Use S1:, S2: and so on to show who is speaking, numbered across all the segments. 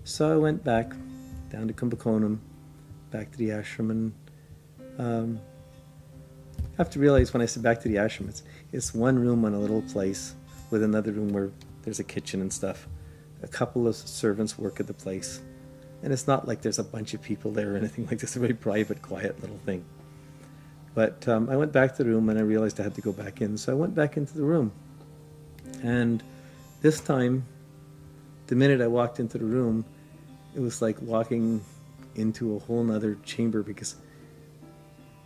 S1: So I went back down to Kumbakonam, back to the ashram, and I have to realize when I said back to the ashram, it's one room on a little place with another room where there's a kitchen and stuff. A couple of servants work at the place. And it's not like there's a bunch of people there or anything like this. It's a very private, quiet little thing. But I went back to the room and I realized I had to go back in. So I went back into the room. And this time, the minute I walked into the room, it was like walking into a whole nother chamber, because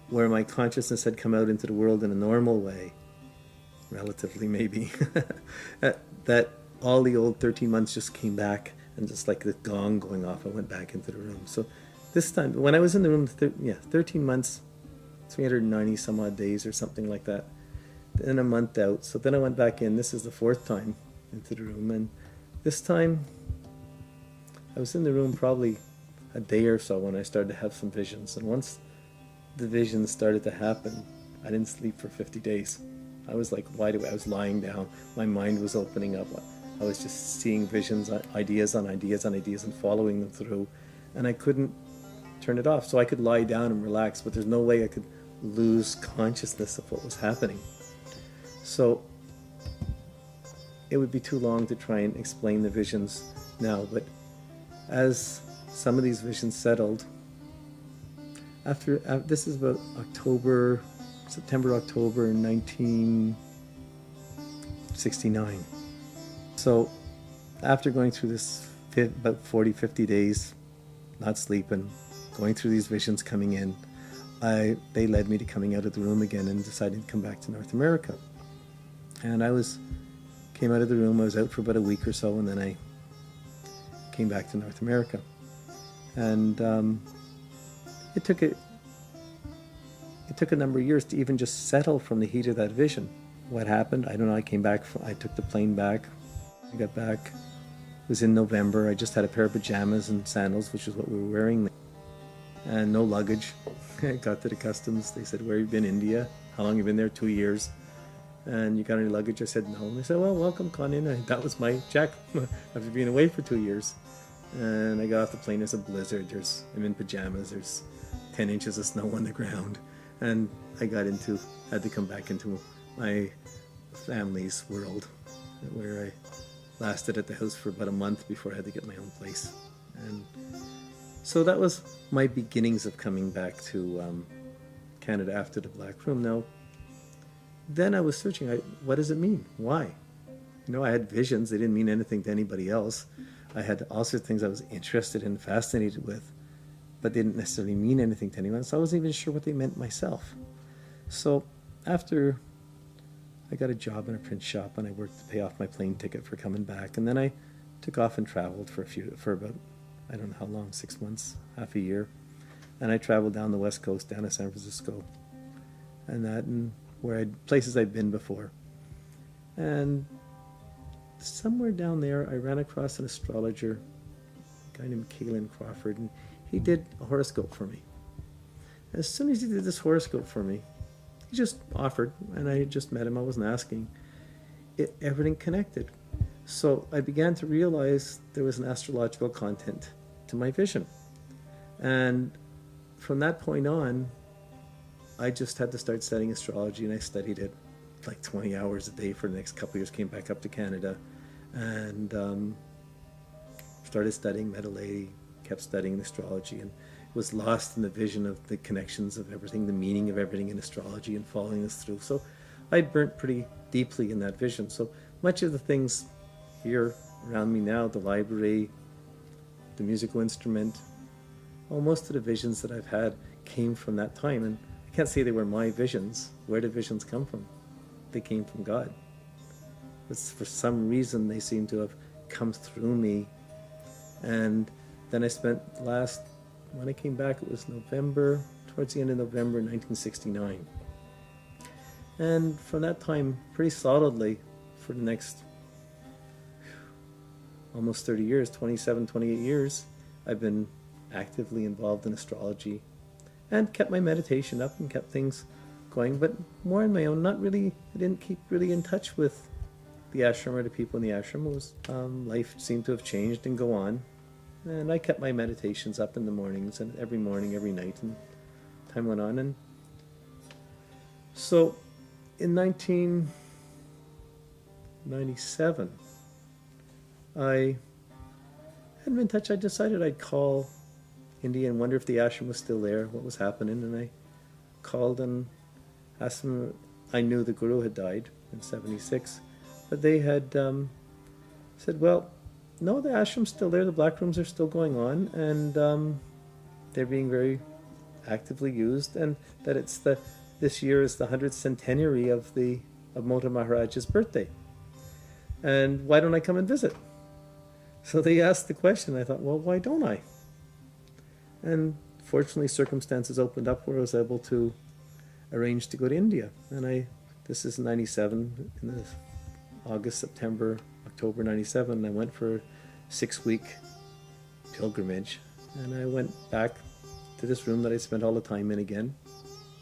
S1: where my consciousness had come out into the world in a normal way, relatively maybe, that all the old 13 months just came back, and just like the gong going off, I went back into the room. So this time, when I was in the room, 13 months, 390 some odd days or something like that, then a month out. So then I went back in. This is the fourth time into the room, and this time I was in the room probably a day or so when I started to have some visions. And once the visions started to happen, I didn't sleep for 50 days. I was like wide awake. I was lying down. My mind was opening up. I was just seeing visions, ideas on ideas on ideas, and following them through. And I couldn't turn it off. So I could lie down and relax, but there's no way I could lose consciousness of what was happening. So it would be too long to try and explain the visions now, but as some of these visions settled, after this is about September, October 1969. So after going through this about 40, 50 days, not sleeping, going through these visions coming in, they led me to coming out of the room again and deciding to come back to North America. And came out of the room. I was out for about a week or so, and then I came back to North America. And it took a number of years to even just settle from the heat of that vision. What happened? I don't know. I came back. I took the plane back. I got back. It was in November. I just had a pair of pajamas and sandals, which is what we were wearing, and no luggage. I got to the customs. They said, "Where have you been? India? How long have you been there?" 2 years. And you got any luggage? I said, "No." And they said, "Well, welcome, come on in." That was my check after being away for 2 years. And I got off the plane. There's a blizzard. I'm in pajamas. There's 10 inches of snow on the ground. And I had to come back into my family's world, where I lasted at the house for about a month before I had to get my own place. And so that was my beginnings of coming back to Canada after the Black Room. Now, then I was searching, what does it mean? Why? I had visions. They didn't mean anything to anybody else. I had all sorts of things I was interested in, fascinated with, but they didn't necessarily mean anything to anyone. So I wasn't even sure what they meant myself. So after I got a job in a print shop, and I worked to pay off my plane ticket for coming back, and then I took off and traveled for about, I don't know how long, 6 months, half a year. And I traveled down the West Coast, down to San Francisco, and places I'd been before. And somewhere down there, I ran across an astrologer, a guy named Kalen Crawford, and he did a horoscope for me. As soon as he did this horoscope for me, he just offered, and I had just met him. I wasn't asking. Everything connected. So I began to realize there was an astrological content to my vision. And from that point on, I just had to start studying astrology, and I studied it like 20 hours a day for the next couple of years. Came back up to Canada and started studying Metalay, kept studying astrology, and was lost in the vision of the connections of everything, the meaning of everything in astrology, and following this through. So I burnt pretty deeply in that vision. So much of the things here around me now, the library, the musical instrument, most of the visions that I've had came from that time. And I can't say they were my visions. Where did visions come from? They came from God. But for some reason, they seem to have come through me. And then I spent when I came back, it was towards the end of November 1969. And from that time, pretty solidly, for the next almost 30 years, 27, 28 years, I've been actively involved in astrology and kept my meditation up and kept things going, but more on my own. I didn't keep really in touch with the ashram or the people in the ashram. Life seemed to have changed and go on. And I kept my meditations up in the mornings, and every morning, every night, and time went on. And so in 1997, I hadn't been in touch. I decided I'd call India and wonder if the ashram was still there, what was happening. And I called and asked them. I knew the Guru had died in 76, but they had said, well, no, the ashram's still there, the black rooms are still going on, and they're being very actively used, and that this year is the 100th centenary of Mota Maharaj's birthday. And why don't I come and visit? So they asked the question. I thought, well, why don't I? And fortunately, circumstances opened up where I was able to arrange to go to India. And this is 97, in the August, September, October 97. I went for a 6-week pilgrimage. And I went back to this room that I spent all the time in again.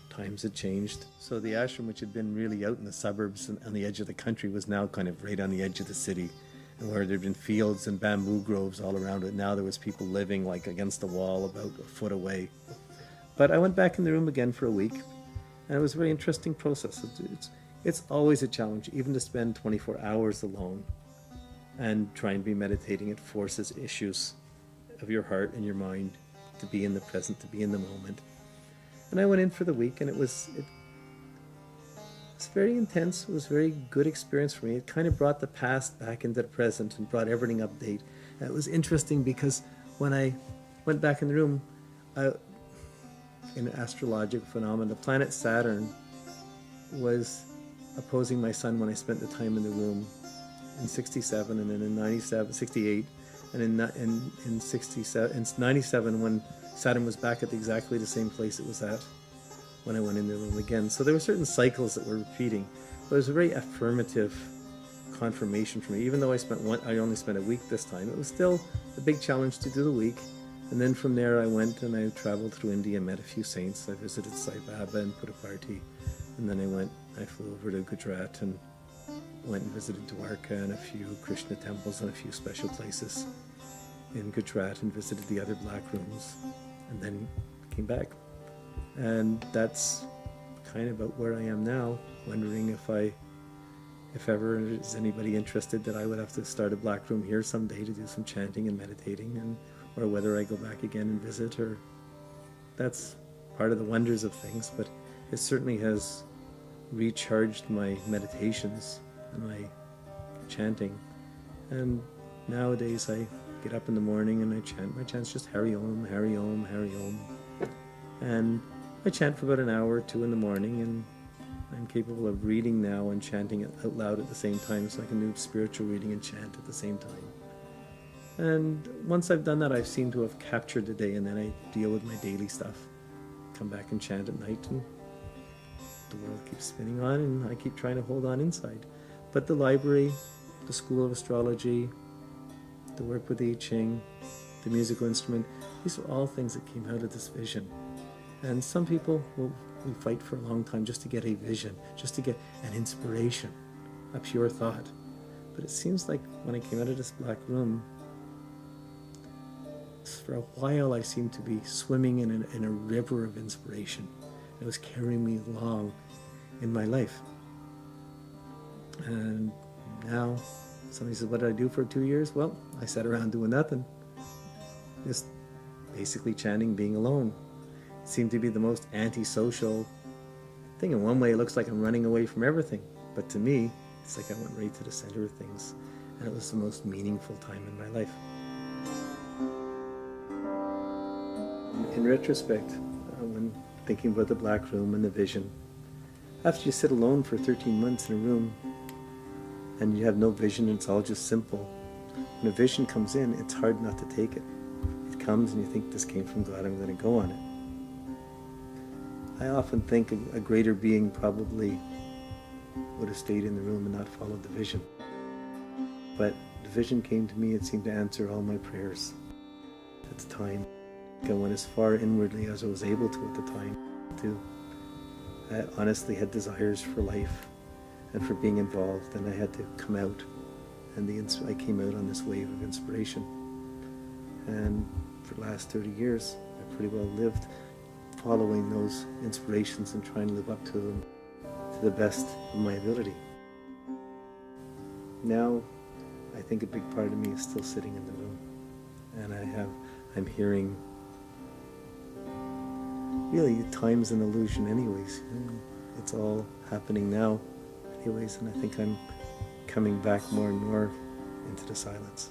S1: Times had changed. So the ashram, which had been really out in the suburbs and on the edge of the country, was now kind of right on the edge of the city. And where there had been fields and bamboo groves all around it, now there was people living like against the wall about a foot away. But I went back in the room again for a week, and it was a very interesting process. It's always a challenge, even to spend 24 hours alone and try and be meditating. It forces issues of your heart and your mind to be in the present, to be in the moment. And I went in for the week, and it was very intense. It was a very good experience for me. It kind of brought the past back into the present and brought everything update. And it was interesting because when I went back in the room, in astrological phenomena, the planet Saturn was opposing my sun when I spent the time in the room in 67, and then in 97, 68, and in 67, in 97 when Saturn was back at exactly the same place it was at when I went in the room again. So there were certain cycles that were repeating. But it was a very affirmative confirmation for me. Even though I only spent a week this time, it was still a big challenge to do the week. And then from there I went and I traveled through India, met a few saints. I visited Sai Baba and Puttaparthi. And then I flew over to Gujarat and went and visited Dwarka and a few Krishna temples and a few special places in Gujarat, and visited the other black rooms, and then came back. And that's kind of about where I am now, wondering if ever is anybody interested that I would have to start a black room here someday to do some chanting and meditating, or whether I go back again and visit, or that's part of the wonders of things. But it certainly has recharged my meditations and my chanting. And nowadays I get up in the morning and I chant. My chant's just Hari Om, Hari Om, Hari Om. And I chant for about an hour or two in the morning, and I'm capable of reading now and chanting it out loud at the same time, so I can do spiritual reading and chant at the same time. And once I've done that, I seem to have captured the day, and then I deal with my daily stuff. Come back and chant at night, and the world keeps spinning on, and I keep trying to hold on inside. But the library, the School of Astrology, the work with the I Ching, the musical instrument, these are all things that came out of this vision. And some people will fight for a long time just to get a vision, just to get an inspiration, a pure thought. But it seems like when I came out of this black room, for a while I seemed to be swimming in a river of inspiration. It was carrying me along in my life. And now somebody says, what did I do for 2 years? Well, I sat around doing nothing. Just basically chanting, being alone. It seemed to be the most antisocial thing. In one way, it looks like I'm running away from everything. But to me, it's like I went right to the center of things. And it was the most meaningful time in my life. In retrospect, when thinking about the black room and the vision, after you sit alone for 13 months in a room and you have no vision, it's all just simple. When a vision comes in, it's hard not to take it. It comes and you think, this came from God, I'm going to go on it. I often think a greater being probably would have stayed in the room and not followed the vision. But the vision came to me, it seemed to answer all my prayers at the time. I went as far inwardly as I was able to at the time. I honestly had desires for life and for being involved, and I had to come out. And I came out on this wave of inspiration. And for the last 30 years, I pretty well lived following those inspirations and trying to live up to them to the best of my ability. Now, I think a big part of me is still sitting in the room, and I'm hearing. Really, time's an illusion, anyways. It's all happening now, anyways, and I think I'm coming back more and more into the silence.